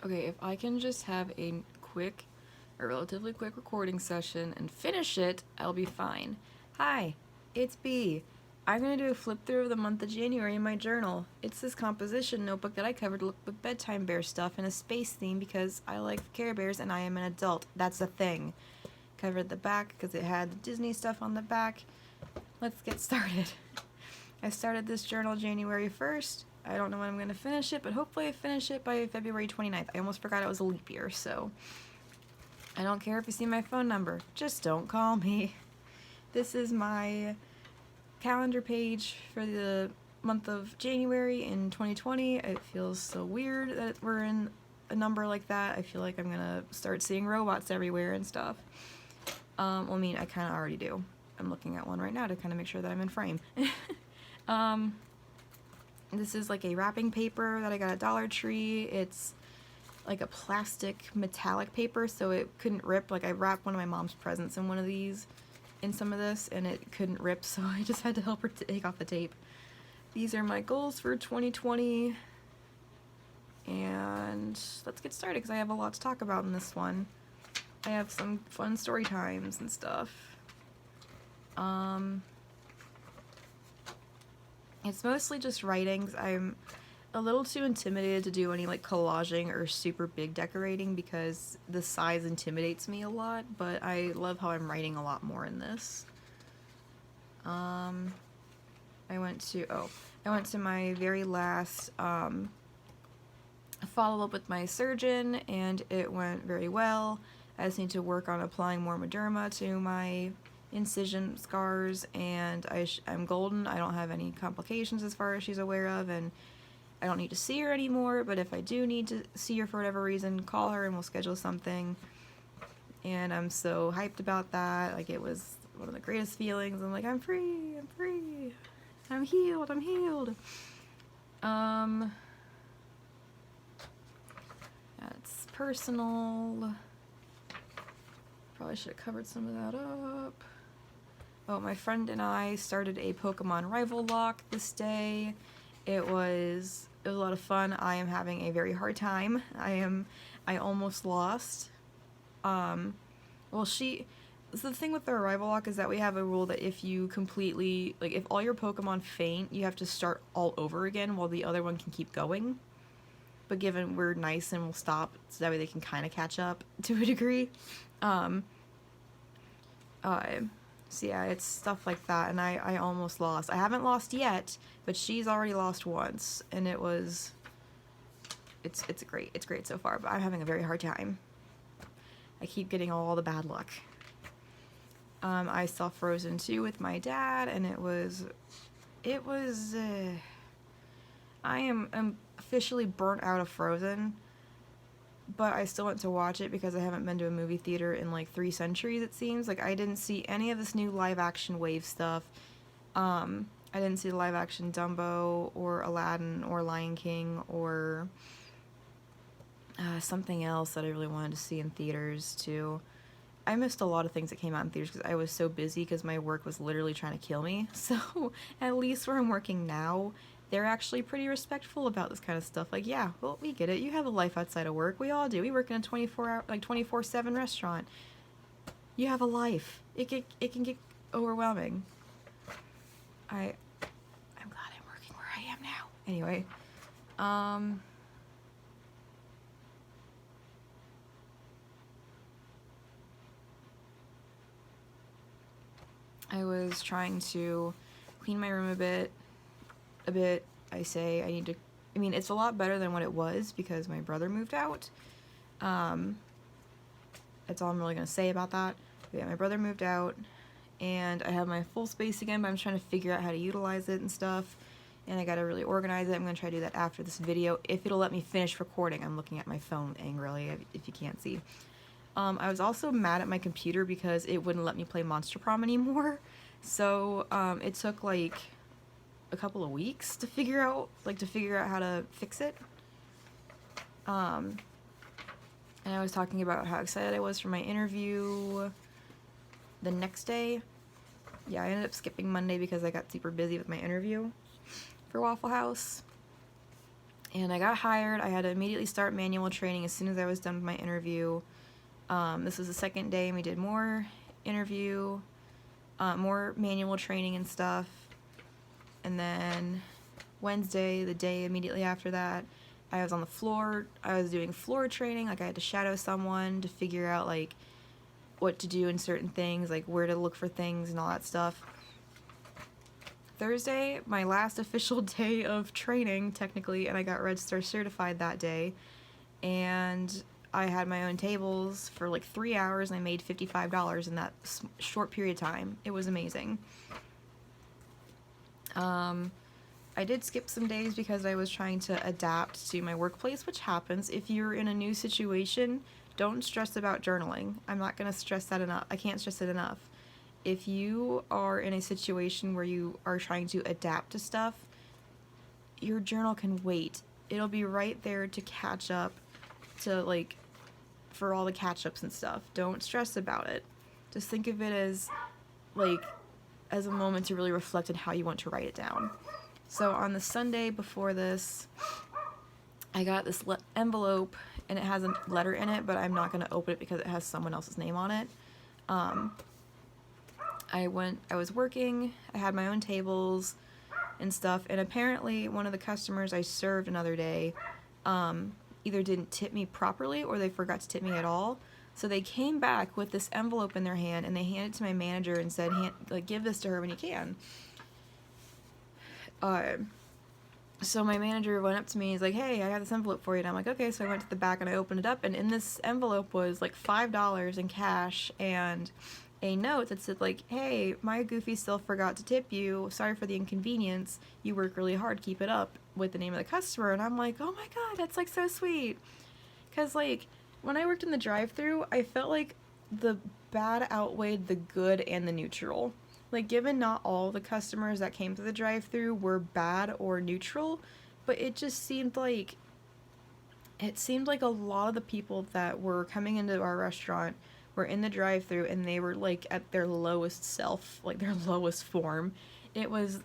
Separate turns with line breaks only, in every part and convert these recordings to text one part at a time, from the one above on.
Okay, if I can just have a relatively quick recording session and finish it, I'll be fine. Hi, it's B. I'm gonna do a flip through of the month of January in my journal. It's this composition notebook that I covered with bedtime bear stuff and a space theme because I like Care Bears and I am an adult. That's a thing. Covered the back because it had the Disney stuff on the back. Let's get started. I started this journal January 1st. I don't know when I'm going to finish it, but hopefully I finish it by February 29th. I almost forgot it was a leap year, so I don't care if you see my phone number. Just don't call me. This is my calendar page for the month of January in 2020. It feels so weird that we're in a number like that. I feel like I'm going to start seeing robots everywhere and stuff. I mean, I kind of already do. I'm looking at one right now to kind of make sure that I'm in frame. This is like a wrapping paper that I got at Dollar Tree. It's like a plastic metallic paper, so it couldn't rip. Like I wrapped one of my mom's presents in one of these, in some of this, and it couldn't rip, so I just had to help her take off the tape. These are my goals for 2020, and let's get started because I have a lot to talk about in this one. I have some fun story times and stuff. It's mostly just writings. I'm a little too intimidated to do any like collaging or super big decorating because the size intimidates me a lot, but I love how I'm writing a lot more in this. I went to my very last follow-up with my surgeon, and it went very well. I just need to work on applying more Mederma to my incision scars, and I'm golden. I don't have any complications as far as she's aware of, and I don't need to see her anymore, but if I do need to see her for whatever reason, call her and we'll schedule something. And I'm so hyped about that. Like, it was one of the greatest feelings. I'm like, I'm free, I'm healed. That's personal. Probably should have covered some of that up. Oh, my friend and I started a Pokemon rival lock this day. It was a lot of fun. I am having a very hard time. I almost lost. So the thing with the rival lock is that we have a rule that if you completely, like, if all your Pokemon faint, you have to start all over again while the other one can keep going. But given we're nice and we'll stop, so that way they can kind of catch up to a degree. So yeah, it's stuff like that, and I almost lost. I haven't lost yet, but she's already lost once, and it's great so far, but I'm having a very hard time. I keep getting all the bad luck. I saw Frozen 2 with my dad, and I am officially burnt out of Frozen, but I still went to watch it because I haven't been to a movie theater in like 3 centuries, it seems. Like, I didn't see any of this new live-action wave stuff. I didn't see the live-action Dumbo or Aladdin or Lion King or something else that I really wanted to see in theaters, too. I missed a lot of things that came out in theaters because I was so busy because my work was literally trying to kill me. So, at least where I'm working now, they're actually pretty respectful about this kind of stuff. Like, yeah, well, we get it. You have a life outside of work. We all do. We work in a 24/7 restaurant. You have a life. It can get overwhelming. I'm glad I'm working where I am now. Anyway, I was trying to clean my room a bit. I mean, it's a lot better than what it was because my brother moved out. That's all I'm really gonna say about that. But yeah, my brother moved out, and I have my full space again, but I'm trying to figure out how to utilize it and stuff, and I gotta really organize it. I'm gonna try to do that after this video, if it'll let me finish recording. I'm looking at my phone angrily, if you can't see. I was also mad at my computer because it wouldn't let me play Monster Prom anymore, so it took like a couple of weeks to figure out how to fix it. And I was talking about how excited I was for my interview the next day. Yeah, I ended up skipping Monday because I got super busy with my interview for Waffle House. And I got hired. I had to immediately start manual training as soon as I was done with my interview. This was the second day, and we did more interview, more manual training and stuff. And then Wednesday, the day immediately after that, I was on the floor. I was doing floor training. Like, I had to shadow someone to figure out, like, what to do in certain things, like where to look for things and all that stuff. Thursday, my last official day of training, technically, and I got Red Star certified that day. And I had my own tables for like 3 hours, and I made $55 in that short period of time. It was amazing. I did skip some days because I was trying to adapt to my workplace, which happens. If you're in a new situation, don't stress about journaling. I'm not going to stress that enough. I can't stress it enough. If you are in a situation where you are trying to adapt to stuff, your journal can wait. It'll be right there to catch up to, like, for all the catch-ups and stuff. Don't stress about it. Just think of it as, like, as a moment to really reflect on how you want to write it down. So on the Sunday before this, I got this envelope, and it has a letter in it, but I'm not going to open it because it has someone else's name on it. I was working, I had my own tables and stuff, and apparently one of the customers I served another day either didn't tip me properly or they forgot to tip me at all. So they came back with this envelope in their hand, and they handed it to my manager and said, give this to her when you can. So my manager went up to me, he's like, hey, I got this envelope for you, and I'm like, okay. So I went to the back and I opened it up, and in this envelope was like $5 in cash and a note that said, like, hey, my goofy still forgot to tip you, sorry for the inconvenience, you work really hard, keep it up, with the name of the customer. And I'm like, oh my god, that's like so sweet. Because, like, when I worked in the drive-thru, I felt like the bad outweighed the good and the neutral. Like, given not all the customers that came to the drive-thru were bad or neutral, but it just seemed like a lot of the people that were coming into our restaurant were in the drive-thru, and they were, like, at their lowest self, like, their lowest form. It was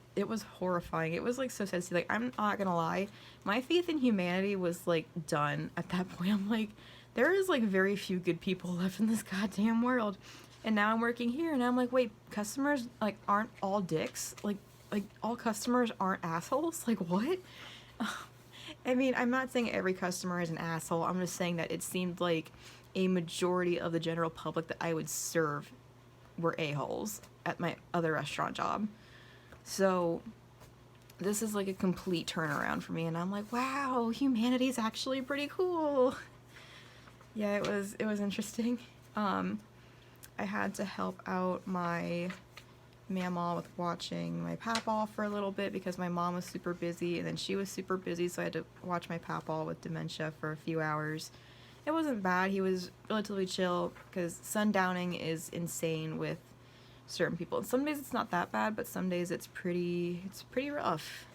horrifying. It was, like, so sad to see. Like, I'm not gonna lie, my faith in humanity was, like, done at that point. I'm like, there is, like, very few good people left in this goddamn world. And now I'm working here, and I'm like, wait, customers, like, aren't all dicks? Like, all customers aren't assholes? Like, what? I mean, I'm not saying every customer is an asshole. I'm just saying that it seemed like a majority of the general public that I would serve were a-holes at my other restaurant job. So this is like a complete turnaround for me, and I'm like, wow, humanity's actually pretty cool. Yeah, it was interesting. I had to help out my mamaw with watching my papaw for a little bit because my mom was super busy, and then she was super busy, so I had to watch my papaw with dementia for a few hours. It wasn't bad. He was relatively chill because sundowning is insane with certain people. And some days it's not that bad, but some days it's pretty rough.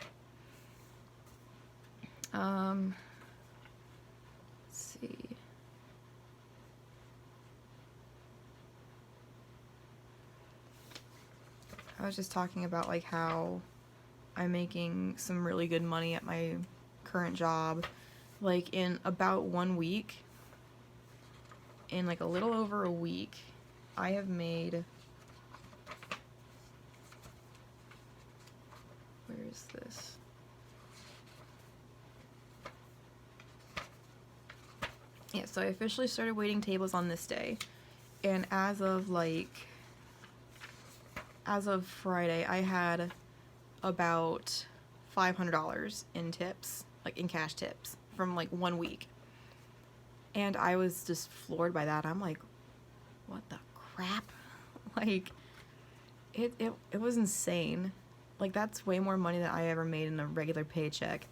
Let's see. I was just talking about, like, how I'm making some really good money at my current job. Like, in about 1 week, in like a little over a week, I have made, where is this? Yeah, so I officially started waiting tables on this day, and as of Friday, I had about $500 in tips, like in cash tips, from like 1 week. And I was just floored by that. I'm like, what the crap? Like, it was insane. Like, that's way more money than I ever made in a regular paycheck.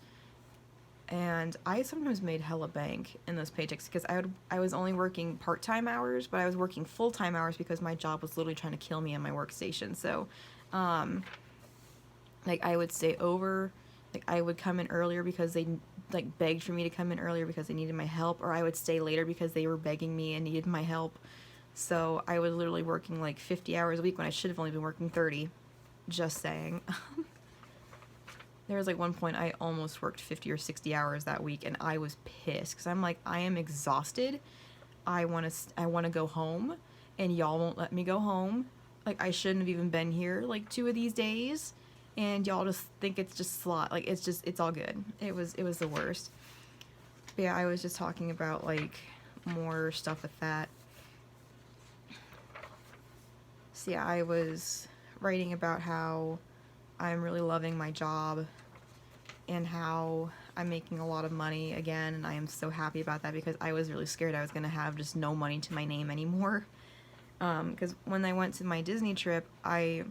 And I sometimes made hella bank in those paychecks because I was only working part-time hours, but I was working full-time hours because my job was literally trying to kill me in my workstation. So, like, I would stay over. Like, I would come in earlier because they, like, begged for me to come in earlier because they needed my help, or I would stay later because they were begging me and needed my help. So I was literally working, like, 50 hours a week when I should have only been working 30. Just saying. there was like one point I almost worked 50 or 60 hours that week, and I was pissed because I'm like, I am exhausted. I want to go home, and y'all won't let me go home. Like, I shouldn't have even been here like 2 of these days, and y'all just think it's just slot. Like, it's all good. It was the worst. But yeah, I was just talking about like more stuff with that. So yeah, I was writing about how I'm really loving my job and how I'm making a lot of money again, and I am so happy about that because I was really scared I was going to have just no money to my name anymore. Because when I went to my Disney trip, I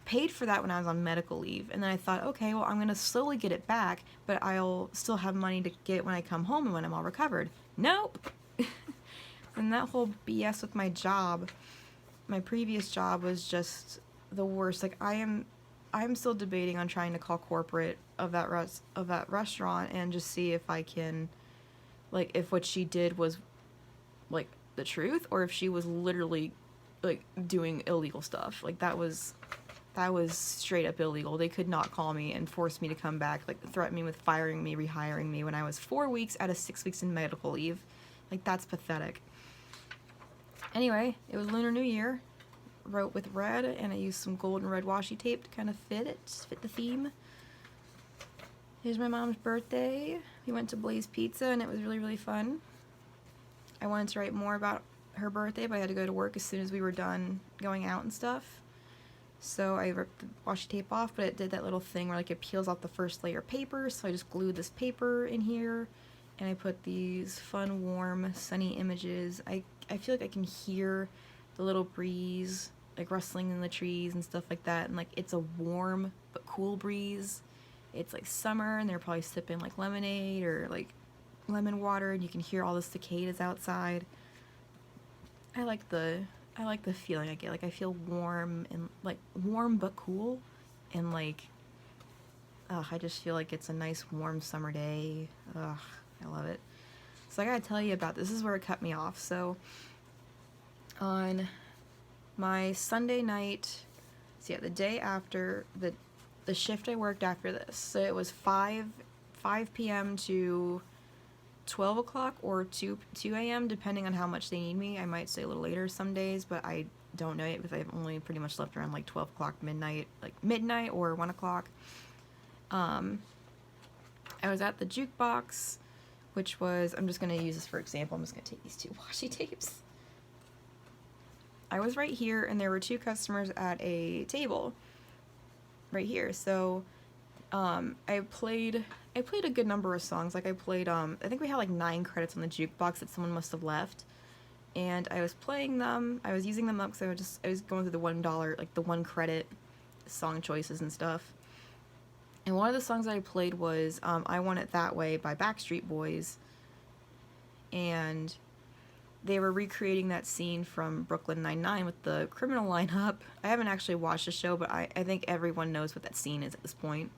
paid for that when I was on medical leave, and then I thought, okay, well, I'm going to slowly get it back, but I'll still have money to get when I come home and when I'm all recovered. Nope! And that whole BS with my job, my previous job was just the worst. Like, I'm still debating on trying to call corporate of that restaurant and just see if I can, like, if what she did was like the truth, or if she was literally like doing illegal stuff. Like, that was straight up illegal. They could not call me and force me to come back, like threaten me with firing me, rehiring me when I was 4 weeks out of 6 weeks in medical leave. Like, that's pathetic. Anyway, it was Lunar New Year. Wrote with red, and I used some gold and red washi tape to kind of fit the theme. Here's my mom's birthday. We went to Blaze Pizza, and it was really, really fun. I wanted to write more about her birthday, but I had to go to work as soon as we were done going out and stuff. So I ripped the washi tape off, but it did that little thing where like it peels off the first layer of paper, so I just glued this paper in here, and I put these fun, warm, sunny images. I feel like I can hear the little breeze, like rustling in the trees and stuff like that, and like it's a warm but cool breeze. It's like summer, and they're probably sipping like lemonade or like lemon water, and you can hear all the cicadas outside. I like the feeling I get. Like, I feel warm and like warm but cool, and like, I just feel like it's a nice warm summer day. I love it. So I gotta tell you about this. This is where it cut me off. So on my Sunday night, so yeah, the day after the shift I worked after this, so it was 5 p.m. to 12 o'clock or 2 a.m. depending on how much they need me. I might stay a little later some days, but I don't know yet because I've only pretty much left around like 12 o'clock midnight or 1 o'clock. I was at the jukebox, which was, I'm just going to use this for example. I'm just going to take these two washi tapes. I was right here, and there were two customers at a table right here. So I played a good number of songs. Like, I played, I think we had like 9 credits on the jukebox that someone must have left. And I was playing them. I was using them up because I was going through the $1, like the 1 credit song choices and stuff. And one of the songs I played was I Want It That Way by Backstreet Boys. And they were recreating that scene from Brooklyn Nine-Nine with the criminal lineup. I haven't actually watched the show, but I think everyone knows what that scene is at this point.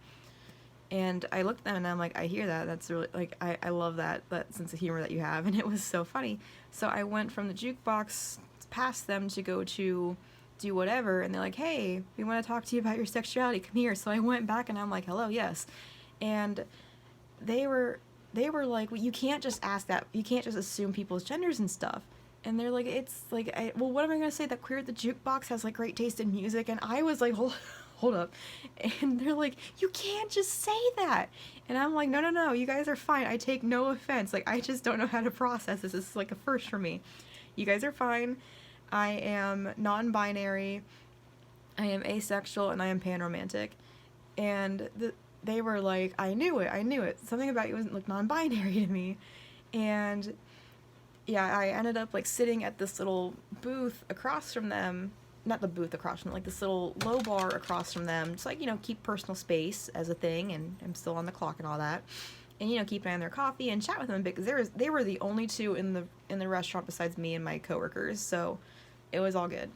And I looked at them and I'm like, I hear that. That's really, like, I love that sense of humor that you have. And it was so funny. So I went from the jukebox past them to go to do whatever. And they're like, hey, we want to talk to you about your sexuality. Come here. So I went back and I'm like, hello, yes. And they were like, well, you can't just ask that. You can't just assume people's genders and stuff. And they're like, it's like, well, what am I going to say? That Queer at the Jukebox has like great taste in music. And I was like, hold up. And they're like, you can't just say that. And I'm like, no, you guys are fine. I take no offense. Like, I just don't know how to process this. This is like a first for me. You guys are fine. I am non-binary. I am asexual, and I am panromantic. And they were like, I knew it. Something about you wasn't like non-binary to me. And yeah, I ended up like sitting at this little booth across from them. Not the booth across from them, like this little low bar across from them. Just like, keep personal space as a thing, and I'm still on the clock and all that. And, keep an eye on their coffee and chat with them a bit, because they were the only two in the restaurant besides me and my coworkers, so it was all good.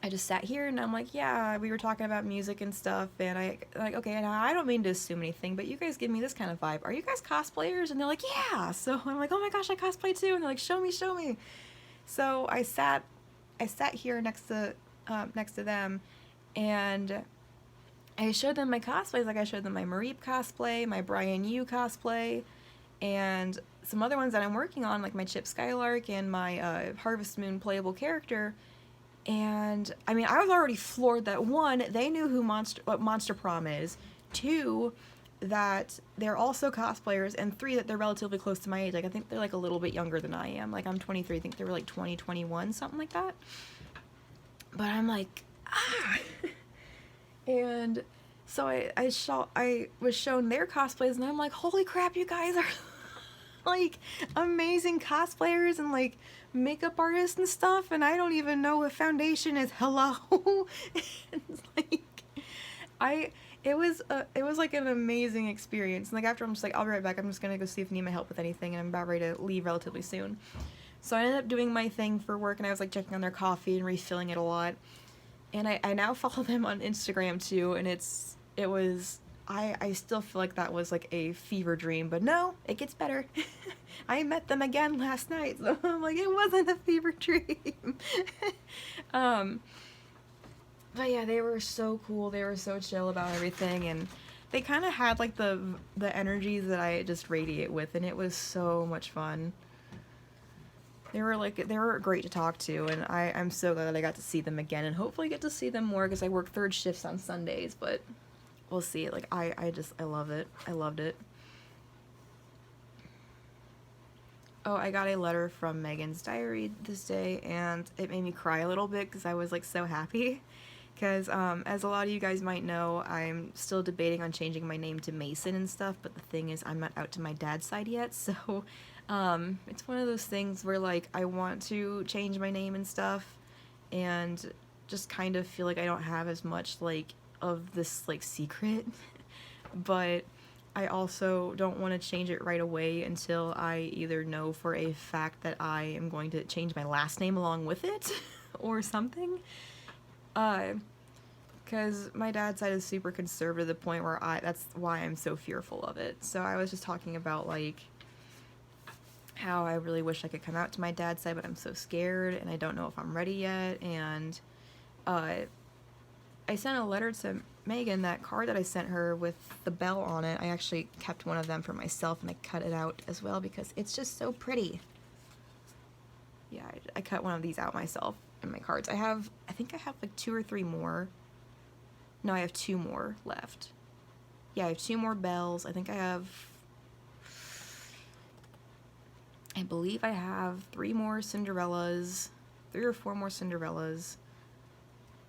I just sat here and I'm like, yeah, we were talking about music and stuff, and okay, now I don't mean to assume anything, but you guys give me this kind of vibe. Are you guys cosplayers? And they're like, yeah. So I'm like, oh my gosh, I cosplay too. And they're like, show me. So I sat here next to them, and I showed them my cosplays, like I showed them my Mareep cosplay, my Brian Yu cosplay, and some other ones that I'm working on, like my Chip Skylark and my Harvest Moon playable character. And I mean, I was already floored that one, they knew what Monster Prom is. Two, that they're also cosplayers, and three, that they're relatively close to my age. Like, I think they're like a little bit younger than I am. Like, I'm 23, I think they were like 20, 21, something like that. But I'm like, ah! And so I was shown their cosplays, and I'm like, holy crap, you guys are like amazing cosplayers and like makeup artists and stuff, and I don't even know what foundation is. Hello. It's like it was like an amazing experience. And like after, I'm just like, I'll be right back. I'm just gonna go see if you need my help with anything, and I'm about ready to leave relatively soon. So I ended up doing my thing for work, and I was like checking on their coffee and refilling it a lot. And I now follow them on Instagram too, and I still feel like that was like a fever dream, but no, it gets better. I met them again last night, so I'm like, it wasn't a fever dream. But yeah, they were so cool. They were so chill about everything, and they kind of had like the energies that I just radiate with, and it was so much fun. They were great to talk to, and I'm so glad that I got to see them again, and hopefully get to see them more, because I work third shifts on Sundays, but we'll see. Like, I love it. I loved it. Oh, I got a letter from Megan's diary this day, and it made me cry a little bit, because I was like so happy. Because as a lot of you guys might know, I'm still debating on changing my name to Mason and stuff, but the thing is, I'm not out to my dad's side yet, so it's one of those things where like I want to change my name and stuff, and just kind of feel like I don't have as much like of this like secret, but I also don't want to change it right away until I either know for a fact that I am going to change my last name along with it or something. Because my dad's side is super conservative to the point where that's why I'm so fearful of it. So I was just talking about like how I really wish I could come out to my dad's side, but I'm so scared and I don't know if I'm ready yet. And I sent a letter to Megan, that card that I sent her with the bell on it. I actually kept one of them for myself, and I cut it out as well because it's just so pretty. Yeah, I cut one of these out myself in my cards. I think I have like 2 or 3 more. No, I have 2 more left. Yeah, I have 2 more bells. I believe I have 3 more Cinderellas, 3 or 4 more Cinderellas.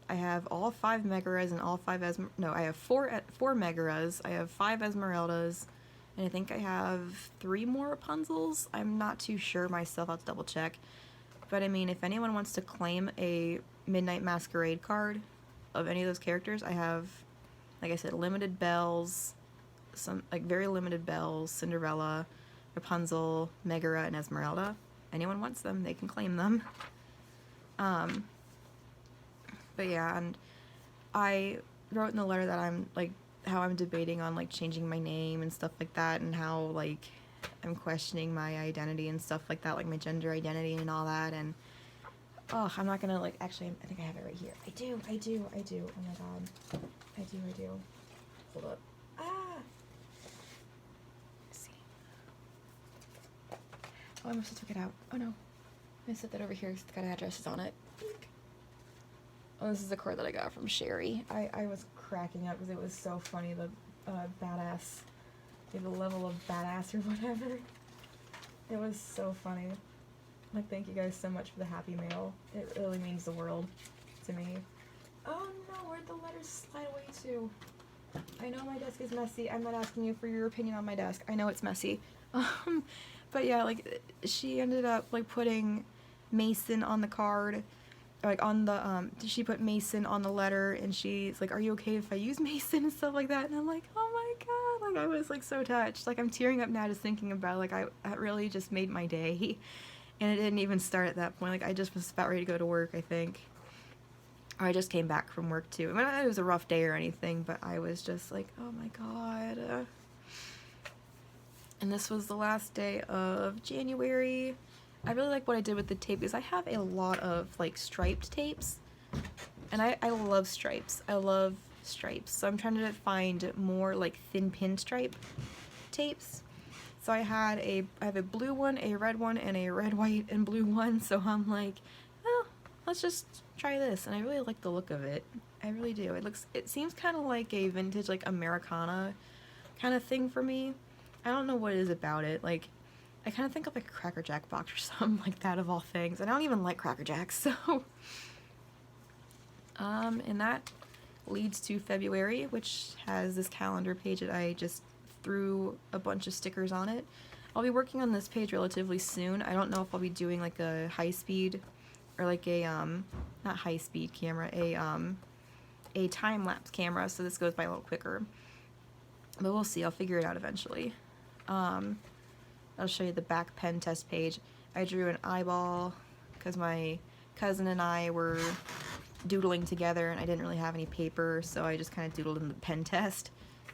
I have all 5 Megaras and all 5 I have 4 Megaras, I have 5 Esmeraldas, and I think I have 3 more Rapunzels. I'm not too sure myself, I'll have to double check. But I mean, if anyone wants to claim a Midnight Masquerade card of any of those characters, I have, like I said, limited bells, some like very limited bells, Cinderella, Rapunzel, Megara, and Esmeralda. Anyone wants them, they can claim them. But yeah, and I wrote in the letter that I'm like how I'm debating on like changing my name and stuff like that, and how like I'm questioning my identity and stuff like that, like my gender identity and all that. And oh, I'm not gonna like, actually I think I have it right here. I do. Oh my god, I do. Hold up. Let's see. Oh, I must have took it out. Oh no, I set that over here. It's got addresses on it. Oh, this is a card that I got from Sherry. I was cracking up because it was so funny, the badass, the level of badass or whatever. It was so funny. Like, thank you guys so much for the happy mail. It really means the world to me. Oh no, where'd the letters slide away to? I know my desk is messy. I'm not asking you for your opinion on my desk. I know it's messy. But yeah, like, she ended up, like, putting Mason on the card. Like, on the, she put Mason on the letter, and she's like, are you okay if I use Mason and stuff like that? And I'm like, oh my god, like, I was, like, so touched. Like, I'm tearing up now just thinking about it. Like, that really just made my day. And it didn't even start at that point. Like, I just was about ready to go to work, I think. Or I just came back from work, too. I mean, it was a rough day or anything, but I was just like, oh my god. And this was the last day of January. I really like what I did with the tape, because I have a lot of, like, striped tapes. And I love stripes. I love stripes. So I'm trying to find more like thin pinstripe tapes. So I have a blue one, a red one, and a red, white, and blue one. So I'm like, oh, let's just try this. And I really like the look of it. I really do. It seems kind of like a vintage, like Americana kind of thing for me. I don't know what it is about it. Like, I kind of think of like a Cracker Jack box or something like that of all things. And I don't even like Cracker Jacks, so. And that leads to February, which has this calendar page that I just threw a bunch of stickers on it. I'll be working on this page relatively soon. I don't know if I'll be doing like a high speed or like a not high speed camera, a time lapse camera, so this goes by a little quicker. But we'll see. I'll figure it out eventually. I'll show you the back pen test page. I drew an eyeball because my cousin and I were doodling together and I didn't really have any paper, so I just kind of doodled in the pen test.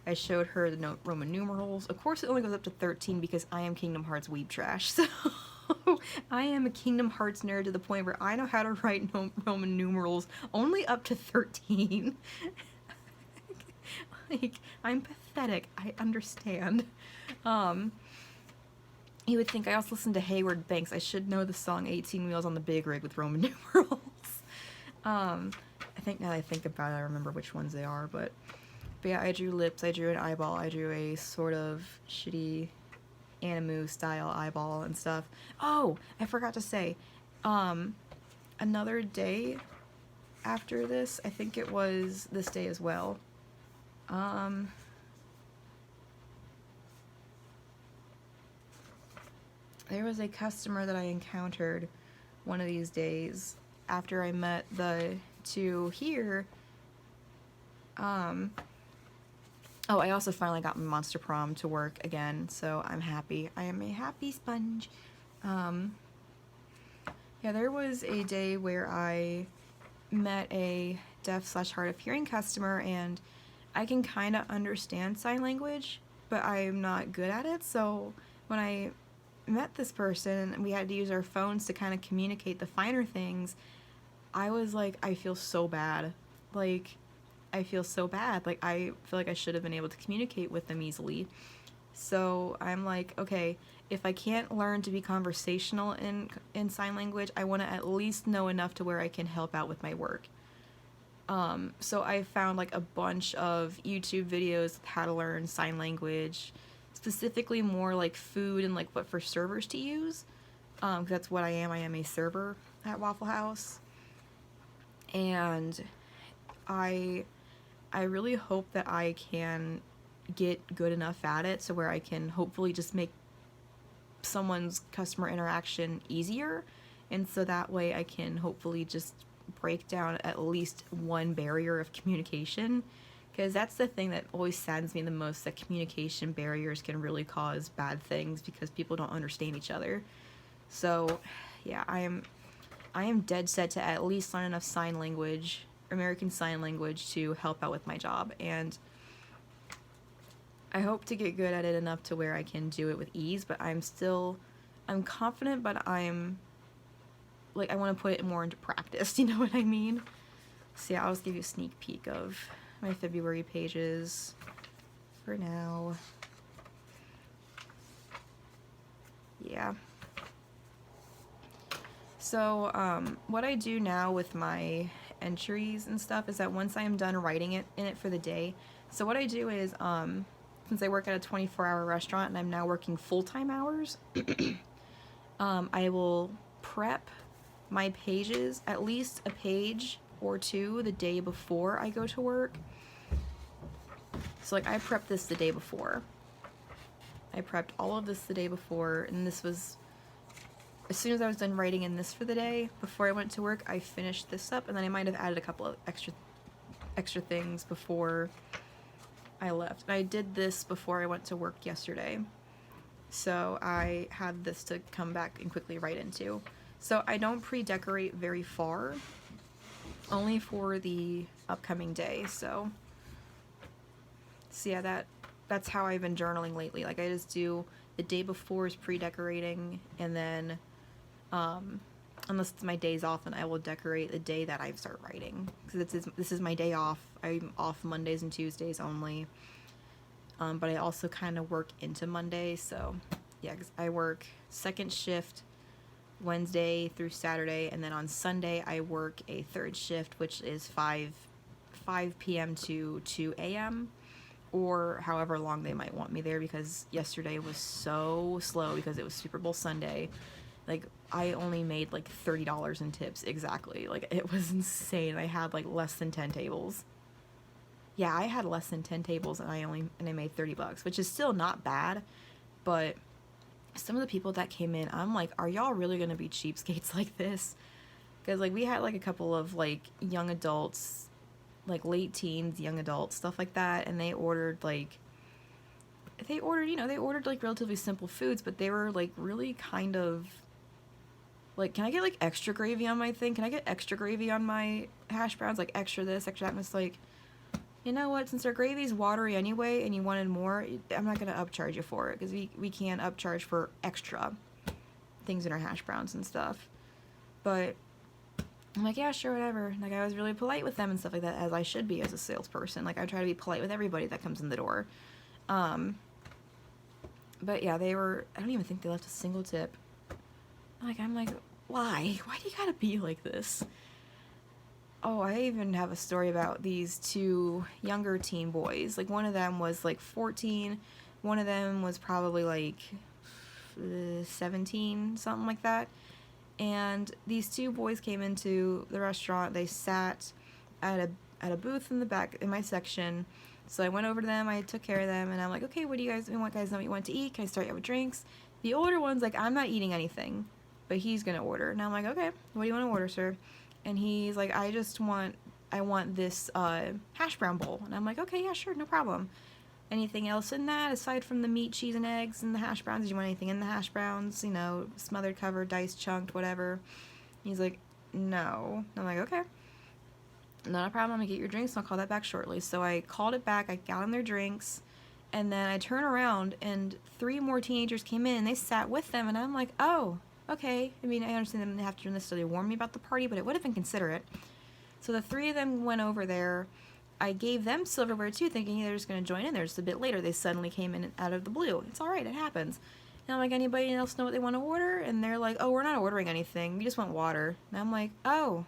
I showed her the Roman numerals. Of course, it only goes up to 13 because I am Kingdom Hearts weeb trash. So I am a Kingdom Hearts nerd to the point where I know how to write Roman numerals only up to 13. Like, I'm pathetic. I understand. You would think I also listened to Hayward Banks. I should know the song 18 Wheels on the Big Rig with Roman numerals. I think now that I think about it, I remember which ones they are, but yeah, I drew lips, I drew an eyeball, I drew a sort of shitty Animu style eyeball and stuff. Oh, I forgot to say, another day after this, I think it was this day as well, there was a customer that I encountered one of these days after I met the two here. Oh, I also finally got my Monster Prom to work again, so I'm happy. I am a happy sponge. Yeah, there was a day where I met a deaf/hard of hearing customer, and I can kind of understand sign language, but I'm not good at it, so when I met this person and we had to use our phones to kind of communicate the finer things, I was like, I feel so bad. Like, I feel so bad. Like, I feel like I should have been able to communicate with them easily. So I'm like, okay, if I can't learn to be conversational in sign language, I want to at least know enough to where I can help out with my work. So I found like a bunch of YouTube videos of how to learn sign language, specifically more like food and like what for servers to use. 'Cause that's what I am. I am a server at Waffle House. And I really hope that I can get good enough at it so where I can hopefully just make someone's customer interaction easier, and so that way I can hopefully just break down at least one barrier of communication, because that's the thing that always saddens me the most, that communication barriers can really cause bad things because people don't understand each other. So yeah, I am dead set to at least learn enough sign language, American Sign Language, to help out with my job, and I hope to get good at it enough to where I can do it with ease, but I'm confident, but I'm, like, I want to put it more into practice, you know what I mean? So yeah, I'll just give you a sneak peek of my February pages for now. Yeah. So, what I do now with my entries and stuff is that once I am done writing in it for the day, so what I do is, since I work at a 24-hour restaurant and I'm now working full-time hours, I will prep my pages, at least a page or two, the day before I go to work. So like I prepped this the day before. I prepped all of this the day before, and this was, as soon as I was done writing in this for the day, before I went to work, I finished this up, and then I might have added a couple of extra things before I left. And I did this before I went to work yesterday, so I had this to come back and quickly write into. So I don't pre-decorate very far, only for the upcoming day. So yeah, that's how I've been journaling lately. Like, I just do the day before is pre-decorating, and then unless it's my days off, and I will decorate the day that I start writing, because this is my day off. I'm off Mondays and Tuesdays only, but I also kind of work into Monday, so yeah, because I work second shift Wednesday through Saturday, and then on Sunday I work a third shift, which is 5 p.m. to 2 a.m. or however long they might want me there, because yesterday was so slow because it was Super Bowl Sunday. Like, I only made like $30 in tips exactly. Like, it was insane. I had like less than 10 tables. Yeah, I had less than 10 tables, and I made $30, which is still not bad, but some of the people that came in, I'm like, are y'all really gonna be cheapskates like this? Because like we had like a couple of like young adults, like late teens, young adults, stuff like that, and they ordered like relatively simple foods, but they were like really kind of like, can I get like extra gravy on my thing? Can I get extra gravy on my hash browns? Like extra this, extra that. And it's like, you know what, since our gravy's watery anyway and you wanted more, I'm not going to upcharge you for it, because we can't upcharge for extra things in our hash browns and stuff. But I'm like, yeah, sure, whatever. Like, I was really polite with them and stuff like that, as I should be as a salesperson. Like, I try to be polite with everybody that comes in the door. But yeah, I don't even think they left a single tip. I'm like, why? Why do you gotta be like this? Oh, I even have a story about these two younger teen boys. Like, one of them was like 14. One of them was probably like 17, something like that. And these two boys came into the restaurant. They sat at a booth in the back in my section. So I went over to them. I took care of them. And I'm like, okay, what do you guys know what you want to eat? Can I start you with drinks? The older one's like, I'm not eating anything, but he's going to order. And I'm like, okay, what do you want to order, sir? And he's like, I want this hash brown bowl. And I'm like, okay, yeah, sure, no problem. Anything else in that aside from the meat, cheese, and eggs and the hash browns? Did you want anything in the hash browns? You know, smothered, covered, diced, chunked, whatever. He's like, no. And I'm like, okay, not a problem. I'm gonna get your drinks and I'll call that back shortly. So I called it back. I got them their drinks, and then I turn around and 3 more teenagers came in and they sat with them, and I'm like, oh, okay. I mean, I understand them have to necessarily warn me about the party, but it would have been considerate. So the 3 of them went over there. I gave them silverware too, thinking they're just going to join in there just a bit later. They suddenly came in out of the blue. It's all right, it happens. And I'm like, anybody else know what they want to order? And they're like, oh, we're not ordering anything. We just want water. And I'm like, oh,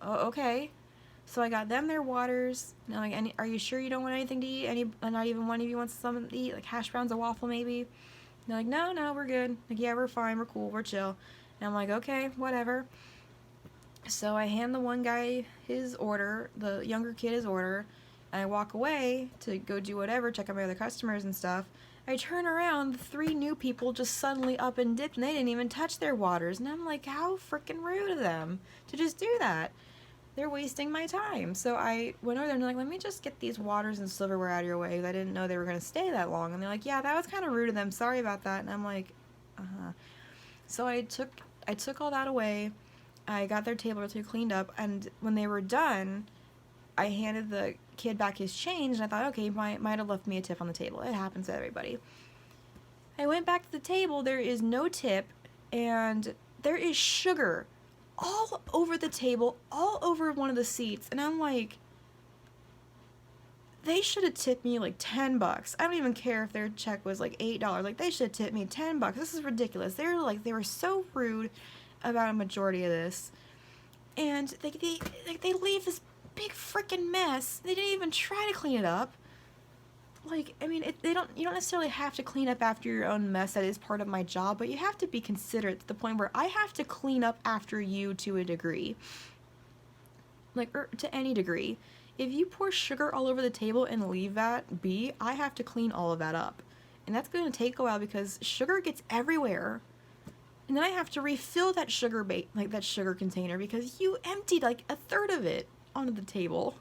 okay. So I got them their waters. And I'm like, are you sure you don't want anything to eat? Not even one of you wants something to eat? Like hash browns, a waffle maybe? And they're like, no, we're good. Like, yeah, we're fine. We're cool. We're chill. And I'm like, okay, whatever. So I hand the one guy his order, the younger kid his order, and I walk away to go do whatever, check out my other customers and stuff. I turn around, the 3 new people just suddenly up and dipped, and they didn't even touch their waters. And I'm like, how freaking rude of them to just do that. They're wasting my time. So I went over there and they're like, let me just get these waters and silverware out of your way, because I didn't know they were going to stay that long. And they're like, yeah, that was kind of rude of them. Sorry about that. And I'm like, uh-huh. So I took all that away. I got their table relatively cleaned up, and when they were done, I handed the kid back his change, and I thought, okay, he might have left me a tip on the table. It happens to everybody. I went back to the table. There is no tip, and there is sugar all over the table, all over one of the seats, and I'm like, they should have tipped me like $10. I don't even care if their check was like $8. Like, they should have tipped me $10. This is ridiculous. They were so rude about a majority of this, and they leave this big freaking mess. They didn't even try to clean it up. Like, I mean, you don't necessarily have to clean up after your own mess. That is part of my job, but you have to be considerate to the point where I have to clean up after you to a degree, like, or to any degree. If you pour sugar all over the table and leave that be, I have to clean all of that up, and that's going to take a while because sugar gets everywhere. And then I have to refill that sugar container because you emptied like a third of it onto the table.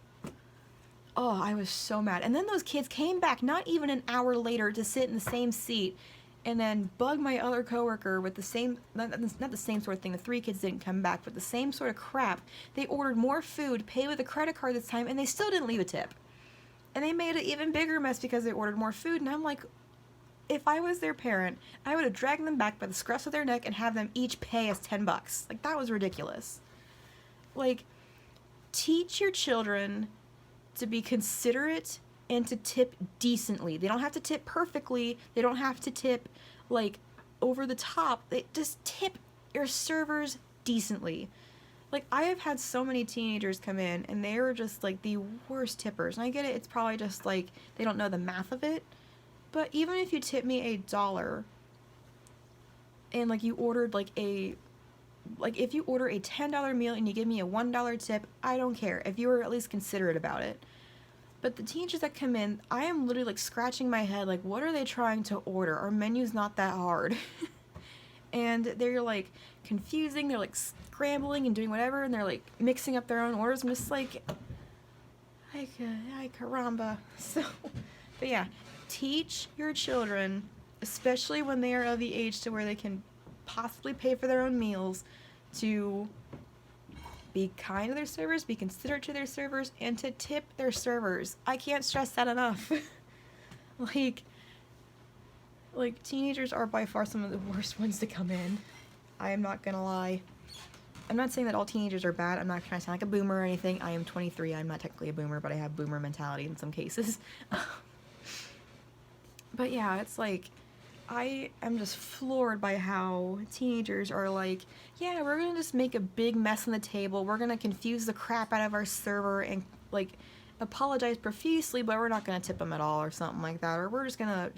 Oh, I was so mad. And then those kids came back not even an hour later to sit in the same seat and then bug my other coworker with the same, not the same sort of thing. The 3 kids didn't come back, but the same sort of crap. They ordered more food, paid with a credit card this time, and they still didn't leave a tip. And they made an even bigger mess because they ordered more food. And I'm like, If I was their parent, I would have dragged them back by the scruff of their neck and have them each pay us $10. Like, that was ridiculous. Like, teach your children to be considerate and to tip decently. They don't have to tip perfectly. They don't have to tip, like, over the top. They just tip your servers decently. Like, I have had so many teenagers come in, and they were just, like, the worst tippers. And I get it, it's probably just, like, they don't know the math of it. But even if you tip me $1, and, like, you ordered, like, if you order a $10 meal and you give me a $1 tip, I don't care, if you were at least considerate about it. But the teenagers that come in, I am literally, like, scratching my head, like, what are they trying to order? Our menu's not that hard. And they're, like, confusing, they're, like, scrambling and doing whatever, and they're, like, mixing up their own orders. I'm just like, ay caramba. So, but yeah, teach your children, especially when they are of the age to where they can possibly pay for their own meals, to be kind to their servers, be considerate to their servers, and to tip their servers. I can't stress that enough. Like, teenagers are by far some of the worst ones to come in. I am not gonna lie. I'm not saying that all teenagers are bad. I'm not trying to sound like a boomer or anything. I am 23. I'm not technically a boomer, but I have boomer mentality in some cases. But yeah, it's like, I am just floored by how teenagers are like, yeah, we're gonna just make a big mess on the table. We're gonna confuse the crap out of our server and, like, apologize profusely, but we're not gonna tip them at all or something like that. Or we're just gonna